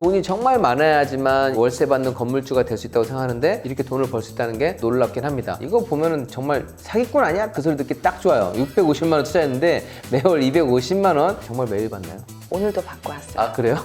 돈이 정말 많아야지만 월세 받는 건물주가 될 수 있다고 생각하는데 이렇게 돈을 벌 수 있다는 게 놀랍긴 합니다. 이거 보면은 정말 사기꾼 아니야? 그 소리 듣기 딱 좋아요. 650만 원 투자했는데 매월 250만 원 정말 매일 받나요? 오늘도 받고 왔어요. 아 그래요?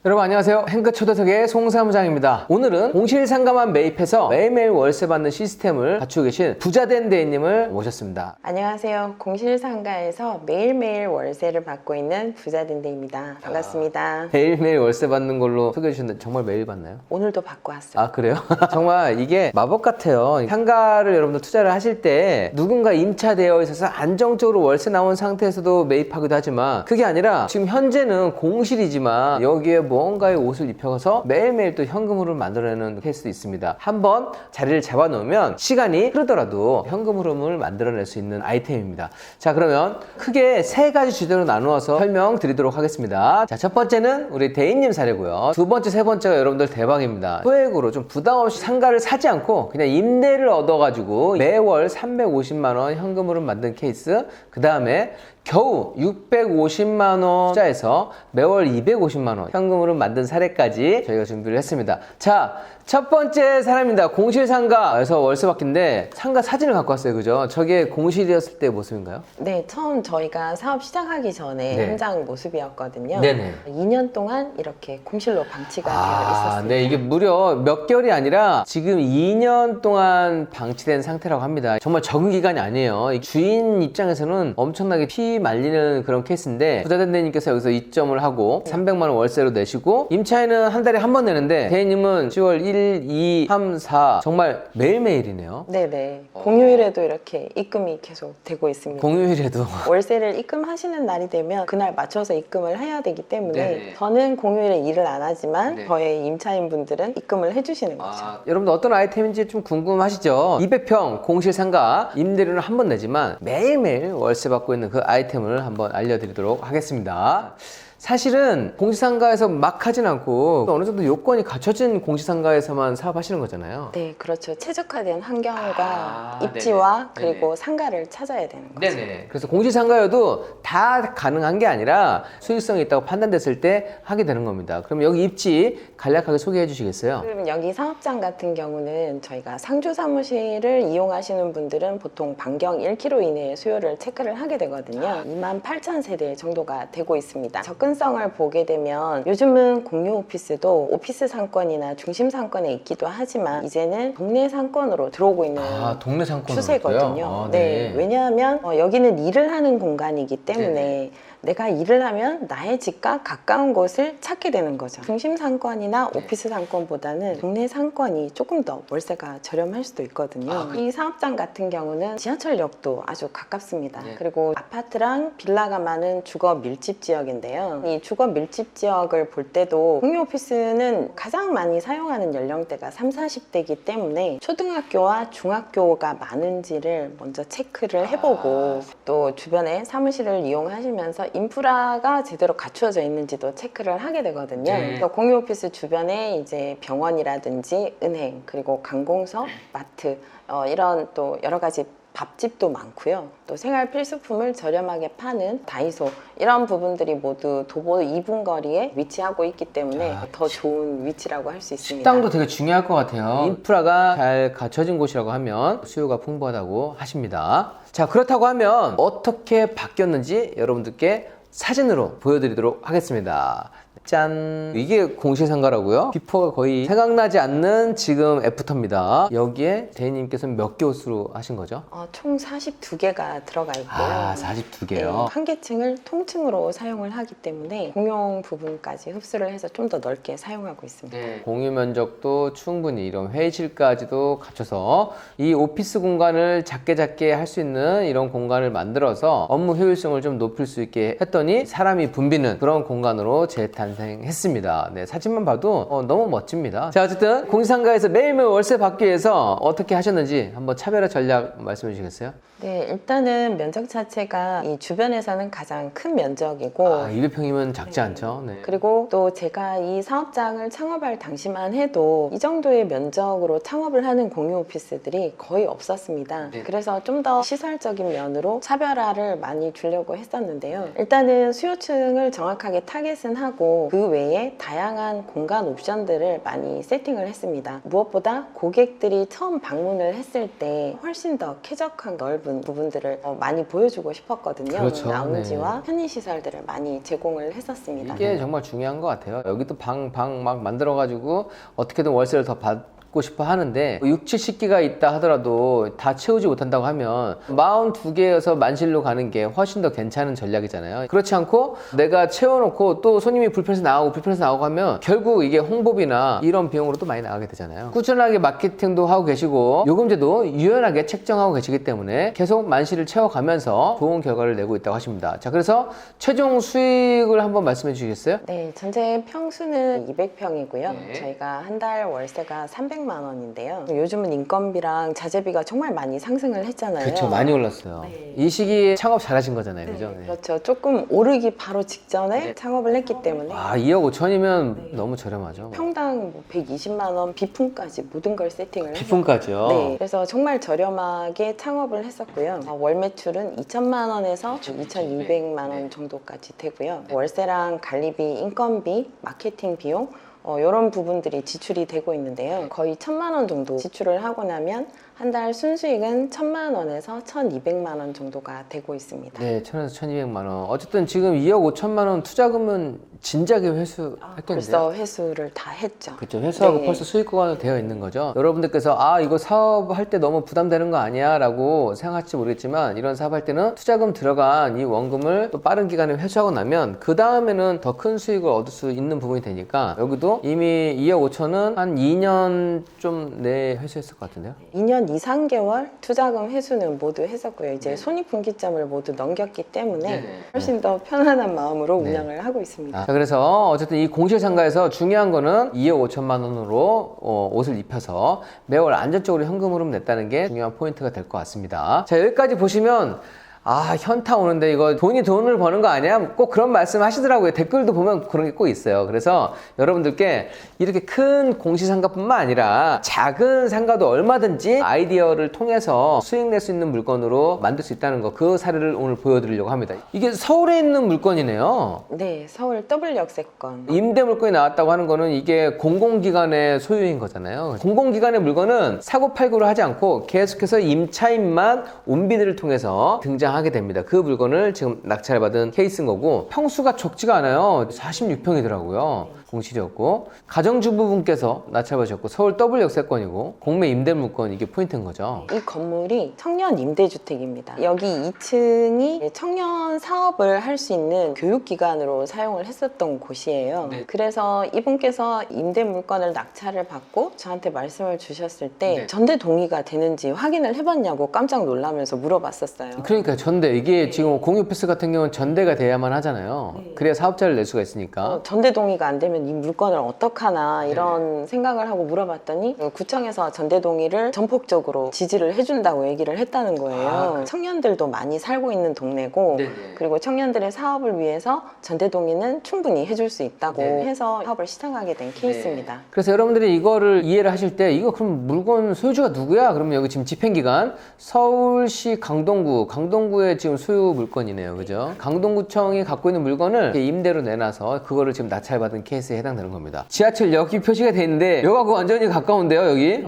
여러분 안녕하세요. 행크 초대석의 송사무장입니다. 오늘은 공실상가만 매입해서 매일매일 월세 받는 시스템을 갖추고 계신 부자된 대리님을 모셨습니다. 안녕하세요. 공실상가에서 매일매일 월세를 받고 있는 부자된데입니다. 반갑습니다. 매일매일 월세 받는 걸로 소개해 주셨는데 정말 매일 받나요? 오늘도 받고 왔어요. 아 그래요? 정말 이게 마법 같아요. 상가를 여러분들 투자를 하실 때 누군가 임차되어 있어서 안정적으로 월세 나온 상태에서도 매입하기도 하지만 그게 아니라 지금 현재는 공실이지만 여기에 뭔가의 옷을 입혀서 매일매일 또 현금흐름을 만들어내는 케이스도 있습니다. 한번 자리를 잡아 놓으면 시간이 흐르더라도 현금 흐름을 만들어낼 수 있는 아이템입니다. 자 그러면 크게 세 가지 주제로 나누어서 설명드리도록 하겠습니다. 자 첫 번째는 우리 대인님 사례고요. 두 번째, 세 번째가 여러분들 대박입니다. 소액으로 좀 부담 없이 상가를 사지 않고 그냥 임대를 얻어가지고 매월 350만 원 현금 흐름 만든 케이스. 그 다음에 겨우 650만 원 투자해서 매월 250만 원 현금으로 만든 사례까지 저희가 준비를 했습니다. 자, 첫 번째 사람입니다. 공실상가에서 월세 받기인데 상가 사진을 갖고 왔어요. 그죠? 저게 공실이었을 때 모습인가요? 네, 처음 저희가 사업 시작하기 전에 네. 현장 모습이었거든요. 네네. 2년 동안 이렇게 공실로 방치가 되어 있었습니다. 네, 이게 무려 몇 개월이 아니라 지금 2년 동안 방치된 상태라고 합니다. 정말 적은 기간이 아니에요. 이 주인 입장에서는 엄청나게 피 말리는 그런 케이스인데 부자된 대리님께서 여기서 이점을 하고 300만 원 월세로 내시고 임차인은 한 달에 한 번 내는데 대리님은 10월 1, 2, 3, 4 정말 매일매일이네요. 네네. 공휴일에도 이렇게 입금이 계속 되고 있습니다. 공휴일에도 월세를 입금하시는 날이 되면 그날 맞춰서 입금을 해야 되기 때문에 네네. 저는 공휴일에 일을 안 하지만 네. 저의 임차인분들은 입금을 해주시는 거죠. 여러분들 어떤 아이템인지 좀 궁금하시죠? 200평 공실상가 임대료는 한 번 내지만 매일매일 월세 받고 있는 그 아이템을 한번 알려드리도록 하겠습니다. 사실은 공시상가에서 막 하진 않고 어느 정도 요건이 갖춰진 공시상가에서만 사업하시는 거잖아요. 네, 그렇죠. 최적화된 환경과 네네. 입지와 그리고 네네. 상가를 찾아야 되는 거죠. 네네. 그래서 공시상가여도 다 가능한 게 아니라 수익성이 있다고 판단됐을 때 하게 되는 겁니다. 그럼 여기 입지 간략하게 소개해 주시겠어요? 그러면 여기 사업장 같은 경우는 저희가 상주 사무실을 이용하시는 분들은 보통 반경 1km 이내의 수요를 체크를 하게 되거든요. 28,000세대 정도가 되고 있습니다. 접근성을 보게 되면 요즘은 공유 오피스도 오피스 상권이나 중심 상권에 있기도 하지만 이제는 동네 상권으로 들어오고 있는 동네 상권으로요? 추세거든요. 네. 왜냐하면 여기는 일을 하는 공간이기 때문에 네네. 내가 일을 하면 나의 집과 가까운 곳을 찾게 되는 거죠. 중심 상권이나 오피스 상권보다는 동네 상권이 조금 더 월세가 저렴할 수도 있거든요. 이 사업장 같은 경우는 지하철역도 아주 가깝습니다. 네. 그리고 아파트랑 빌라가 많은 주거 밀집 지역인데요. 이 주거 밀집 지역을 볼 때도 공유 오피스는 가장 많이 사용하는 연령대가 30, 40대이기 때문에 초등학교와 중학교가 많은지를 먼저 체크를 해보고 또 주변에 사무실을 이용하시면서 인프라가 제대로 갖추어져 있는지도 체크를 하게 되거든요. 네. 그래서 공유 오피스 주변에 이제 병원이라든지 은행 그리고 관공서, 마트 이런 또 여러 가지 밥집도 많고요. 또 생활 필수품을 저렴하게 파는 다이소 이런 부분들이 모두 도보 2분 거리에 위치하고 있기 때문에 더 좋은 위치라고 할 수 있습니다. 식당도 되게 중요할 것 같아요. 인프라가 잘 갖춰진 곳이라고 하면 수요가 풍부하다고 하십니다. 자, 그렇다고 하면 어떻게 바뀌었는지 여러분들께 사진으로 보여드리도록 하겠습니다. 짠! 이게 공실상가라고요? 비포가 거의 생각나지 않는 지금 애프터입니다. 여기에 대리님께서는 몇 개 호수로 하신 거죠? 총 42개가 들어가 있고요. 42개요? 한 개층을 통층으로 사용을 하기 때문에 공용 부분까지 흡수를 해서 좀 더 넓게 사용하고 있습니다. 공유 면적도 충분히 이런 회의실까지도 갖춰서 이 오피스 공간을 작게 할 수 있는 이런 공간을 만들어서 업무 효율성을 좀 높일 수 있게 했더니 사람이 붐비는 그런 공간으로 재탄생했습니다. 네, 사진만 봐도 너무 멋집니다. 자, 어쨌든 공시상가에서 매일매일 월세 받기 위해서 어떻게 하셨는지 한번 차별화 전략 말씀해 주시겠어요? 네, 일단은 면적 자체가 이 주변에서는 가장 큰 면적이고 200평이면 작지 않죠. 네. 그리고 또 제가 이 사업장을 창업할 당시만 해도 이 정도의 면적으로 창업을 하는 공유 오피스들이 거의 없었습니다. 네. 그래서 좀 더 시설적인 면으로 차별화를 많이 주려고 했었는데요. 일단은 수요층을 정확하게 타겟은 하고 그 외에 다양한 공간 옵션들을 많이 세팅을 했습니다. 무엇보다 고객들이 처음 방문을 했을 때 훨씬 더 쾌적한 넓은 부분들을 많이 보여주고 싶었거든요. 그렇죠. 라운지와 편의시설들을 많이 제공을 했었습니다. 이게 정말 중요한 것 같아요. 여기도 방 막 만들어가지고 어떻게든 월세를 더 받고 싶어 하는데 6, 70기가 있다 하더라도 다 채우지 못한다고 하면 42개여서 만실로 가는 게 훨씬 더 괜찮은 전략이잖아요. 그렇지 않고 내가 채워놓고 또 손님이 불편해서 나오고 하면 결국 이게 홍보비나 이런 비용으로 또 많이 나가게 되잖아요. 꾸준하게 마케팅도 하고 계시고 요금제도 유연하게 책정하고 계시기 때문에 계속 만실을 채워가면서 좋은 결과를 내고 있다고 하십니다. 자, 그래서 최종 수익을 한번 말씀해 주시겠어요? 네, 전체 평수는 200평이고요. 네. 저희가 한 달 월세가 300만 원인데요. 요즘은 인건비랑 자재비가 정말 많이 상승을 했잖아요. 그렇죠. 많이 올랐어요. 네. 이 시기에 창업 잘하신 거잖아요. 그죠? 네. 그렇죠. 조금 오르기 바로 직전에 창업을 했기 때문에 2억 5천이면 너무 저렴하죠. 평당 120만 원 비품까지 모든 걸 세팅을 해서 비품까지요? 네, 그래서 정말 저렴하게 창업을 했었고요. 월 매출은 2천만 원에서 2,200만 원 정도까지 되고요. 월세랑 관리비, 인건비, 마케팅 비용 이런 부분들이 지출이 되고 있는데요. 거의 1,000만 원 정도 지출을 하고 나면 한 달 순수익은 1,000만 원에서 1,200만 원 정도가 되고 있습니다. 네, 1,000에서 1,200만 원. 어쨌든 지금 2억 5천만 원 투자금은 진작에 회수했겠는데요? 벌써 회수를 다 했죠. 그렇죠. 회수하고 네. 벌써 수익 구간으로 되어 있는 거죠. 여러분들께서 이거 사업할 때 너무 부담되는 거 아니야? 라고 생각할지 모르겠지만 이런 사업할 때는 투자금 들어간 이 원금을 또 빠른 기간에 회수하고 나면 그 다음에는 더 큰 수익을 얻을 수 있는 부분이 되니까 여기도 이미 2억 5천은 한 2년 좀 내에 회수했을 것 같은데요? 2년 2, 3개월 투자금 회수는 모두 했었고요. 이제 손익분기점을 모두 넘겼기 때문에 훨씬 더 편안한 마음으로 운영을 하고 있습니다. 자, 그래서 어쨌든 이 공실상가에서 중요한 거는 2억 5천만 원으로 옷을 입혀서 매월 안정적으로 현금 흐름 냈다는 게 중요한 포인트가 될 것 같습니다. 자, 여기까지 보시면 현타 오는데 이거 돈을 버는 거 아니야? 꼭 그런 말씀 하시더라고요. 댓글도 보면 그런 게 꼭 있어요. 그래서 여러분들께 이렇게 큰 공시상가뿐만 아니라 작은 상가도 얼마든지 아이디어를 통해서 수익 낼 수 있는 물건으로 만들 수 있다는 거, 그 사례를 오늘 보여드리려고 합니다. 이게 서울에 있는 물건이네요. 네, 서울 W역세권. 임대 물건이 나왔다고 하는 거는 이게 공공기관의 소유인 거잖아요. 공공기관의 물건은 사고팔고를 하지 않고 계속해서 임차인만 온비들을 통해서 등장하게 됩니다. 그 물건을 지금 낙찰 받은 케이스인 거고 평수가 적지가 않아요. 46평이더라고요. 공실이었고 가정주부분께서 낙찰 받으셨고 서울 W역세권이고 공매 임대 물건, 이게 포인트인 거죠. 이 건물이 청년 임대주택입니다. 여기 2층이 청년 사업을 할 수 있는 교육기관으로 사용을 했었던 곳이에요. 네. 그래서 이분께서 임대 물건을 낙찰을 받고 저한테 말씀을 주셨을 때 네. 전대 동의가 되는지 확인을 해봤냐고 깜짝 놀라면서 물어봤었어요. 그러니까 전대, 이게 지금 공유오피스 같은 경우는 전대가 돼야만 하잖아요. 그래야 사업자를 낼 수가 있으니까. 전대 동의가 안 되면 이 물건을 어떡하나 이런 생각을 하고 물어봤더니 구청에서 전대 동의를 전폭적으로 지지를 해준다고 얘기를 했다는 거예요. 청년들도 많이 살고 있는 동네고 그리고 청년들의 사업을 위해서 전대 동의는 충분히 해줄 수 있다고 해서 사업을 시작하게 된 케이스입니다. 그래서 여러분들이 이거를 이해를 하실 때 이거 그럼 물건 소유주가 누구야? 그러면 여기 지금 집행기관 서울시 강동구의 지금 소유 물건이네요. 그죠? 강동구청이 갖고 있는 물건을 이렇게 임대로 내놔서 그거를 지금 낙찰받은 케이스에 해당되는 겁니다. 지하철역이 표시가 돼 있는데 여기하고 완전히 가까운데요, 여기?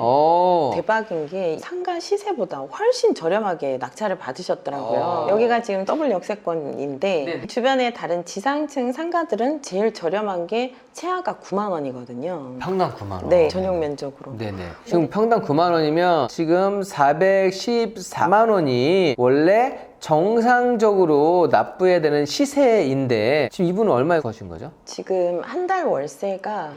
대박인 게 상가 시세보다 훨씬 저렴하게 낙찰을 받으셨더라고요. 여기가 지금 W역세권인데 주변에 다른 지상층 상가들은 제일 저렴한 게 최하가 9만 원이거든요. 평당 9만 원. 네, 전용 면적으로. 네네. 지금 평당 9만 원이면 지금 414만 원이 원래 정상적으로 납부해야 되는 시세인데 지금 이분은 얼마에 거신 거죠? 지금 한 달 월세가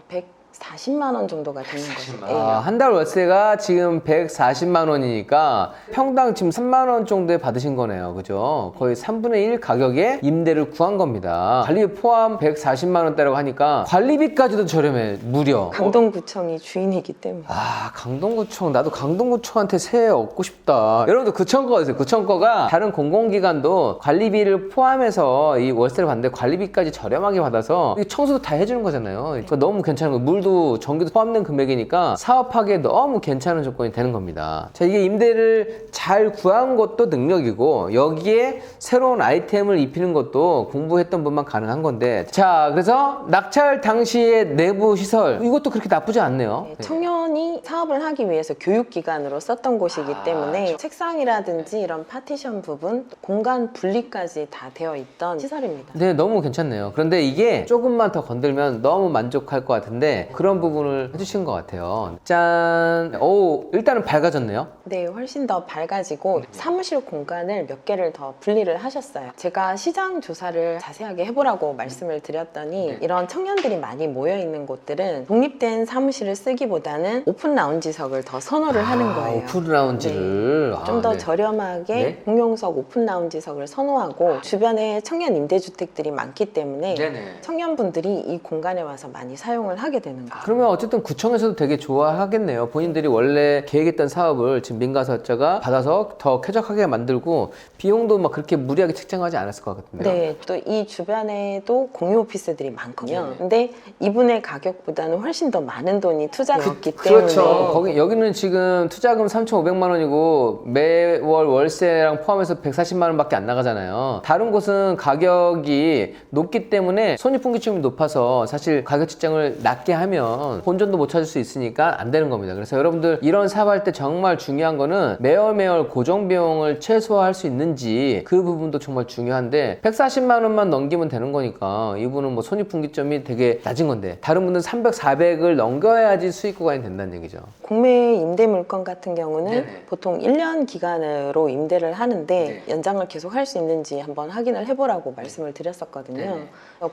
140만 원 정도가 되는 거죠. 예. 한 달 월세가 지금 140만 원이니까 평당 지금 3만 원 정도에 받으신 거네요. 그죠? 거의 3분의 1 가격에 임대를 구한 겁니다. 관리비 포함 140만 원대라고 하니까 관리비까지도 저렴해. 무려. 강동구청이 주인이기 때문에. 강동구청. 나도 강동구청한테 세 얻고 싶다. 여러분들 구청거가 있어요. 구청거가 다른 공공기관도 관리비를 포함해서 이 월세를 받는데 관리비까지 저렴하게 받아서 청소도 다 해주는 거잖아요. 그러니까 너무 괜찮은 거예요. 물도 전기도 포함된 금액이니까 사업하기에 너무 괜찮은 조건이 되는 겁니다. 자, 이게 임대를 잘 구한 것도 능력이고 여기에 새로운 아이템을 입히는 것도 공부했던 분만 가능한 건데, 자, 그래서 낙찰 당시의 내부 시설 이것도 그렇게 나쁘지 않네요. 네, 청년이 사업을 하기 위해서 교육기관으로 썼던 곳이기 때문에 책상이라든지 이런 파티션 부분, 공간 분리까지 다 되어 있던 시설입니다. 네, 너무 괜찮네요. 그런데 이게 조금만 더 건들면 너무 만족할 것 같은데 그런 부분을 해주신 것 같아요. 짠! 오, 일단은 밝아졌네요. 네, 훨씬 더 밝아지고 사무실 공간을 몇 개를 더 분리를 하셨어요. 제가 시장 조사를 자세하게 해보라고 말씀을 드렸더니 이런 청년들이 많이 모여있는 곳들은 독립된 사무실을 쓰기보다는 오픈 라운지석을 더 선호를 하는 거예요. 오픈 라운지를. 좀 더 저렴하게 공용석 오픈 라운지석을 선호하고 주변에 청년 임대주택들이 많기 때문에 청년분들이 이 공간에 와서 많이 사용을 하게 되는 거예요. 그러면 어쨌든 구청에서도 되게 좋아하겠네요. 본인들이 원래 계획했던 사업을 지금 민가사업자가 받아서 더 쾌적하게 만들고 비용도 막 그렇게 무리하게 책정하지 않았을 것 같은데요. 네, 또 이 주변에도 공유 오피스들이 많거든요. 근데 이분의 가격보다는 훨씬 더 많은 돈이 투자됐기 때문에. 그렇죠. 여기는 지금 투자금 3,500만 원이고 매월 월세랑 포함해서 140만 원밖에 안 나가잖아요. 다른 곳은 가격이 높기 때문에 손익분기점이 높아서 사실 가격 책정을 낮게 하면 본전도 못 찾을 수 있으니까 안 되는 겁니다. 그래서 여러분들 이런 사업할 때 정말 중요한 거는 매월 고정 비용을 최소화할 수 있는지 그 부분도 정말 중요한데 140만 원만 넘기면 되는 거니까 이분은 뭐 손익분기점이 되게 낮은 건데 다른 분들은 300, 400을 넘겨야지 수익 구간이 된다는 얘기죠. 공매 임대 물건 같은 경우는 보통 1년 기간으로 임대를 하는데 연장을 계속 할 수 있는지 한번 확인을 해보라고 말씀을 드렸었거든요.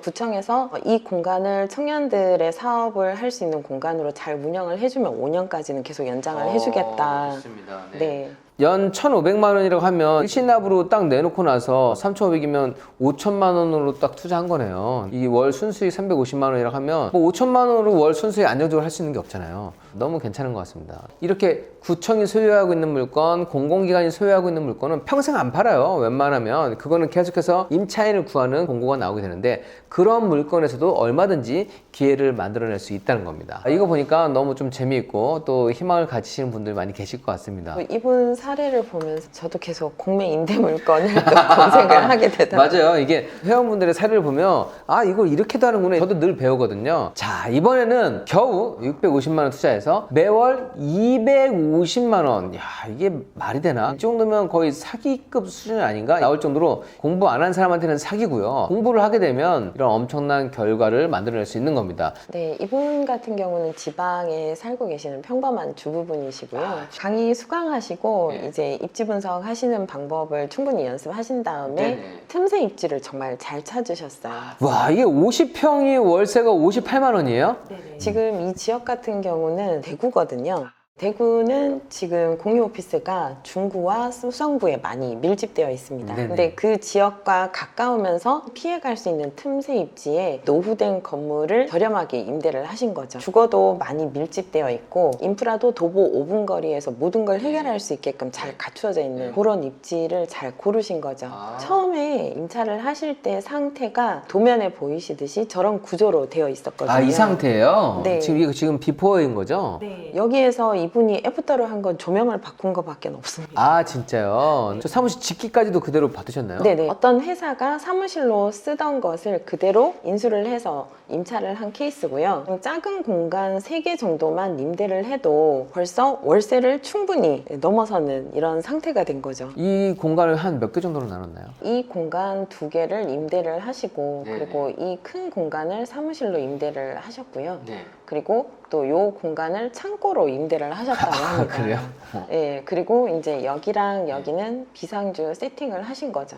구청에서 이 공간을 청년들의 사업을 할 수 있는 공간으로 잘 운영을 해주면 5년까지는 계속 연장을 해주겠다. 좋습니다. 네. 연 1,500만 원이라고 하면 일시납으로 딱 내놓고 나서 3,500이면 5천만 원으로 딱 투자한 거네요. 이 월 순수익 350만 원이라고 하면 뭐 5천만 원으로 월 순수익 안정적으로 할 수 있는 게 없잖아요. 너무 괜찮은 것 같습니다. 이렇게 구청이 소유하고 있는 물건, 공공기관이 소유하고 있는 물건은 평생 안 팔아요. 웬만하면 그거는 계속해서 임차인을 구하는 공고가 나오게 되는데 그런 물건에서도 얼마든지 기회를 만들어낼 수 있다는 겁니다. 이거 보니까 너무 좀 재미있고 또 희망을 가지시는 분들이 많이 계실 것 같습니다. 이분 사례를 보면서 저도 계속 공매 임대 물건을 또 검색을 하게 되더라고요. 맞아요. 이게 회원분들의 사례를 보면 아 이걸 이렇게도 하는구나. 저도 늘 배우거든요. 자, 이번에는 겨우 650만 원 투자해서 매월 250만 원. 야, 이게 말이 되나? 이 정도면 거의 사기급 수준 아닌가? 나올 정도로 공부 안 한 사람한테는 사기고요. 공부를 하게 되면 이런 엄청난 결과를 만들어낼 수 있는 겁니다. 네, 이분 같은 경우는 지방에 살고 계시는 평범한 주부분이시고요. 강의 수강하시고 이제 입지 분석 하시는 방법을 충분히 연습하신 다음에 틈새 입지를 정말 잘 찾으셨어요. 와, 이게 50평이 월세가 58만 원이에요? 지금 이 지역 같은 경우는 대구거든요. 대구는 지금 공유 오피스가 중구와 수성구에 많이 밀집되어 있습니다. 근데 그 지역과 가까우면서 피해갈 수 있는 틈새 입지에 노후된 건물을 저렴하게 임대를 하신 거죠. 주거도 많이 밀집되어 있고 인프라도 도보 5분 거리에서 모든 걸 해결할 수 있게끔 잘 갖추어져 있는 그런 입지를 잘 고르신 거죠. 처음에 임차를 하실 때 상태가 도면에 보이시듯이 저런 구조로 되어 있었거든요. 아, 이 상태예요? 네. 지금 비포인 거죠? 네. 여기에서 이분이 애프터로 한 건 조명을 바꾼 것밖에 없습니다. 아, 진짜요? 저 사무실 짓기까지도 그대로 받으셨나요? 네네. 어떤 회사가 사무실로 쓰던 것을 그대로 인수를 해서 임차를 한 케이스고요. 작은 공간 3개 정도만 임대를 해도 벌써 월세를 충분히 넘어서는 이런 상태가 된 거죠. 이 공간을 한 몇 개 정도로 나눴나요? 이 공간 2개를 임대를 하시고 그리고 이 큰 공간을 사무실로 임대를 하셨고요. 그리고 또 이 공간을 창고로 임대를 하셨다고 합니다. 그래요? 네, 그리고 이제 여기랑 여기는 비상주 세팅을 하신 거죠.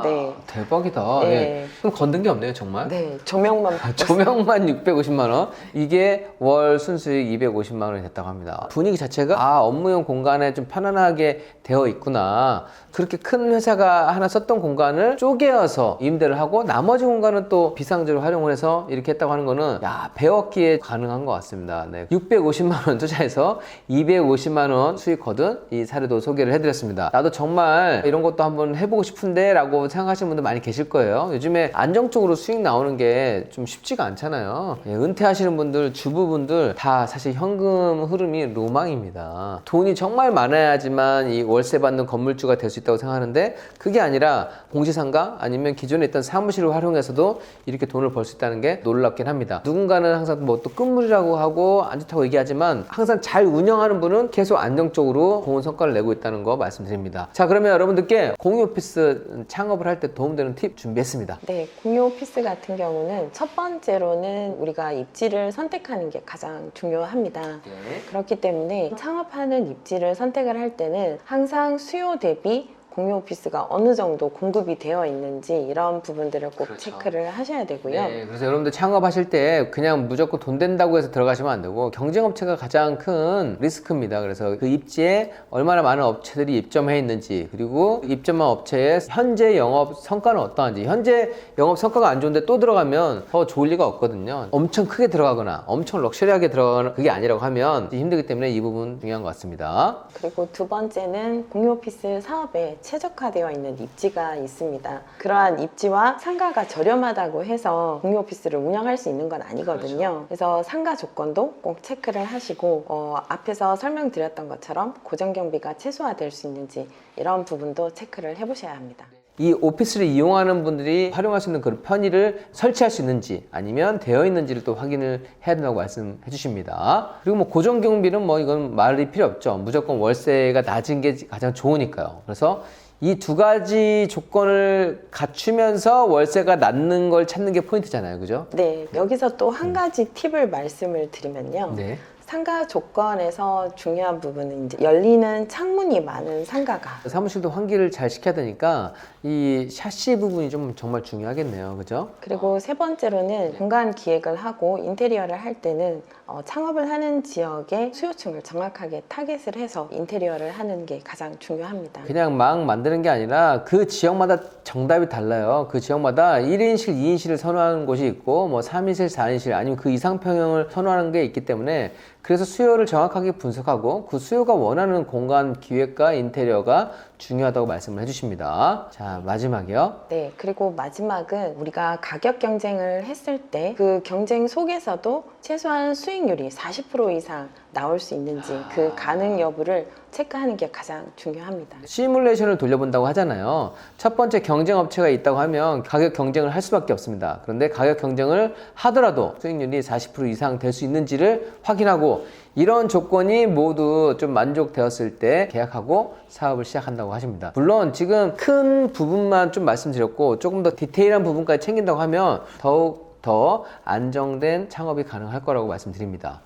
네. 대박이다. 네. 예. 그럼 건든 게 없네요, 정말. 네, 조명만 조명만 650만 원, 이게 월 순수익 250만 원이 됐다고 합니다. 분위기 자체가 업무용 공간에 좀 편안하게 되어 있구나. 그렇게 큰 회사가 하나 썼던 공간을 쪼개어서 임대를 하고 나머지 공간은 또 비상주로 활용을 해서 이렇게 했다고 하는 거는 배웠기에 가능한 것 같습니다. 네. 650만 원 투자해서 250만 원 수익 거둔 이 사례도 소개를 해드렸습니다. 나도 정말 이런 것도 한번 해보고 싶은데 라고 생각하시는 분들 많이 계실 거예요. 요즘에 안정적으로 수익 나오는 게 좀 쉽지가 않잖아요. 예, 은퇴하시는 분들, 주부분들 다 사실 현금 흐름이 로망입니다. 돈이 정말 많아야지만 이 월세 받는 건물주가 될 수 있다고 생각하는데, 그게 아니라 공시상가 아니면 기존에 있던 사무실을 활용해서도 이렇게 돈을 벌 수 있다는 게 놀랍긴 합니다. 누군가는 항상 뭐 또 끝물이라고 하고 안 좋다고 얘기하지만 항상 잘 운영하는 분은 계속 안정적으로 좋은 성과를 내고 있다는 거 말씀드립니다. 자, 그러면 여러분들께 공유 오피스 창업을 할 때 도움되는 팁 준비했습니다. 네, 공유 오피스 같은 경우는 첫 번째로는 우리가 입지를 선택하는 게 가장 중요합니다. 네. 그렇기 때문에 창업하는 입지를 선택을 할 때는 항상 수요 대비 공유 오피스가 어느 정도 공급이 되어 있는지 이런 부분들을 꼭 그렇죠. 체크를 하셔야 되고요. 네, 그래서 여러분들 창업하실 때 그냥 무조건 돈 된다고 해서 들어가시면 안 되고, 경쟁업체가 가장 큰 리스크입니다. 그래서 그 입지에 얼마나 많은 업체들이 입점해 있는지, 그리고 입점한 업체의 현재 영업 성과는 어떠한지. 현재 영업 성과가 안 좋은데 또 들어가면 더 좋을 리가 없거든요. 엄청 크게 들어가거나 엄청 럭셔리하게 들어가거나 그게 아니라고 하면 힘들기 때문에 이 부분 중요한 것 같습니다. 그리고 두 번째는 공유 오피스 사업에 최적화되어 있는 입지가 있습니다. 그러한 입지와 상가가 저렴하다고 해서 공유 오피스를 운영할 수 있는 건 아니거든요. 그렇죠. 그래서 상가 조건도 꼭 체크를 하시고 앞에서 설명드렸던 것처럼 고정 경비가 최소화될 수 있는지 이런 부분도 체크를 해보셔야 합니다. 이 오피스를 이용하는 분들이 활용할 수 있는 그런 편의를 설치할 수 있는지 아니면 되어 있는지를 또 확인을 해야 된다고 말씀해 주십니다. 그리고 뭐 고정 경비는 뭐 이건 말이 필요 없죠. 무조건 월세가 낮은 게 가장 좋으니까요. 그래서 이 두 가지 조건을 갖추면서 월세가 낮는 걸 찾는 게 포인트잖아요. 그죠? 네, 여기서 또 한 가지 팁을 말씀을 드리면요. 네. 상가 조건에서 중요한 부분은 이제 열리는 창문이 많은 상가가 사무실도 환기를 잘 시켜야 되니까 이 샤시 부분이 좀 정말 중요하겠네요. 그죠? 그리고 세 번째로는 공간 기획을 하고 인테리어를 할 때는 창업을 하는 지역의 수요층을 정확하게 타겟을 해서 인테리어를 하는 게 가장 중요합니다. 그냥 막 만드는 게 아니라 그 지역마다 정답이 달라요. 그 지역마다 1인실, 2인실을 선호하는 곳이 있고 뭐 3인실, 4인실 아니면 그 이상평형을 선호하는 게 있기 때문에, 그래서 수요를 정확하게 분석하고 그 수요가 원하는 공간 기획과 인테리어가 중요하다고 말씀을 해주십니다. 자, 마지막이요. 네, 그리고 마지막은 우리가 가격 경쟁을 했을 때 그 경쟁 속에서도 최소한 수익률이 40% 이상 나올 수 있는지 그 가능 여부를 체크하는 게 가장 중요합니다. 시뮬레이션을 돌려본다고 하잖아요. 첫 번째 경쟁 업체가 있다고 하면 가격 경쟁을 할 수밖에 없습니다. 그런데 가격 경쟁을 하더라도 수익률이 40% 이상 될 수 있는지를 확인하고, 이런 조건이 모두 좀 만족되었을 때 계약하고 사업을 시작한다고 하십니다. 물론 지금 큰 부분만 좀 말씀드렸고 조금 더 디테일한 부분까지 챙긴다고 하면 더욱 더 안정된 창업이 가능할 거라고 말씀드립니다.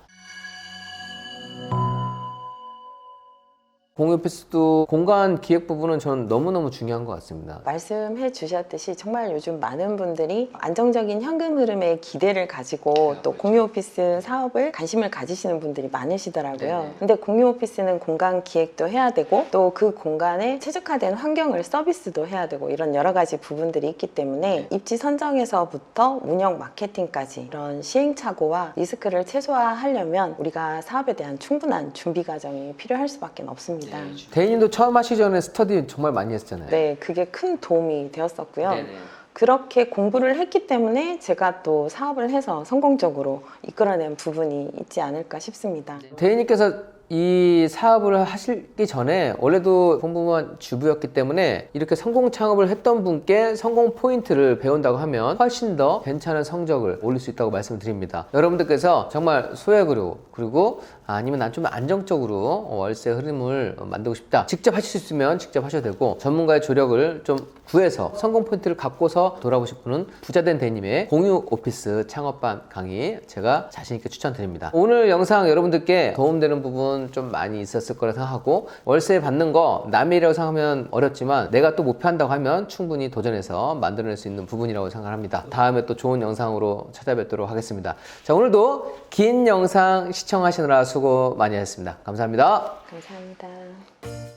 공유 오피스도 공간 기획 부분은 저는 너무너무 중요한 것 같습니다. 말씀해 주셨듯이 정말 요즘 많은 분들이 안정적인 현금 흐름에 기대를 가지고 또 공유 오피스 사업을 관심을 가지시는 분들이 많으시더라고요. 네네. 근데 공유 오피스는 공간 기획도 해야 되고 또 그 공간에 최적화된 환경을 서비스도 해야 되고 이런 여러 가지 부분들이 있기 때문에 입지 선정에서부터 운영 마케팅까지 이런 시행착오와 리스크를 최소화하려면 우리가 사업에 대한 충분한 준비 과정이 필요할 수밖에 없습니다. 대인님도 처음 하시기 전에 스터디 정말 많이 했잖아요. 네, 그게 큰 도움이 되었었고요. 그렇게 공부를 했기 때문에 제가 또 사업을 해서 성공적으로 이끌어낸 부분이 있지 않을까 싶습니다. 대인님께서 이 사업을 하시기 전에 원래도 공부만 주부였기 때문에 이렇게 성공 창업을 했던 분께 성공 포인트를 배운다고 하면 훨씬 더 괜찮은 성적을 올릴 수 있다고 말씀드립니다. 여러분들께서 정말 소액으로 그리고 아니면 난 좀 안정적으로 월세 흐름을 만들고 싶다. 직접 하실 수 있으면 직접 하셔도 되고 전문가의 조력을 좀 구해서 성공 포인트를 갖고서 돌아보실 분은 부자된 대님의 공유 오피스 창업반 강의 제가 자신있게 추천드립니다. 오늘 영상 여러분들께 도움되는 부분 좀 많이 있었을 거라 생각하고 월세 받는 거 남의 일이라고 생각하면 어렵지만 내가 또 목표한다고 하면 충분히 도전해서 만들어낼 수 있는 부분이라고 생각합니다. 다음에 또 좋은 영상으로 찾아뵙도록 하겠습니다. 자, 오늘도 긴 영상 시청하시느라 수고 많이 하셨습니다. 감사합니다. 감사합니다.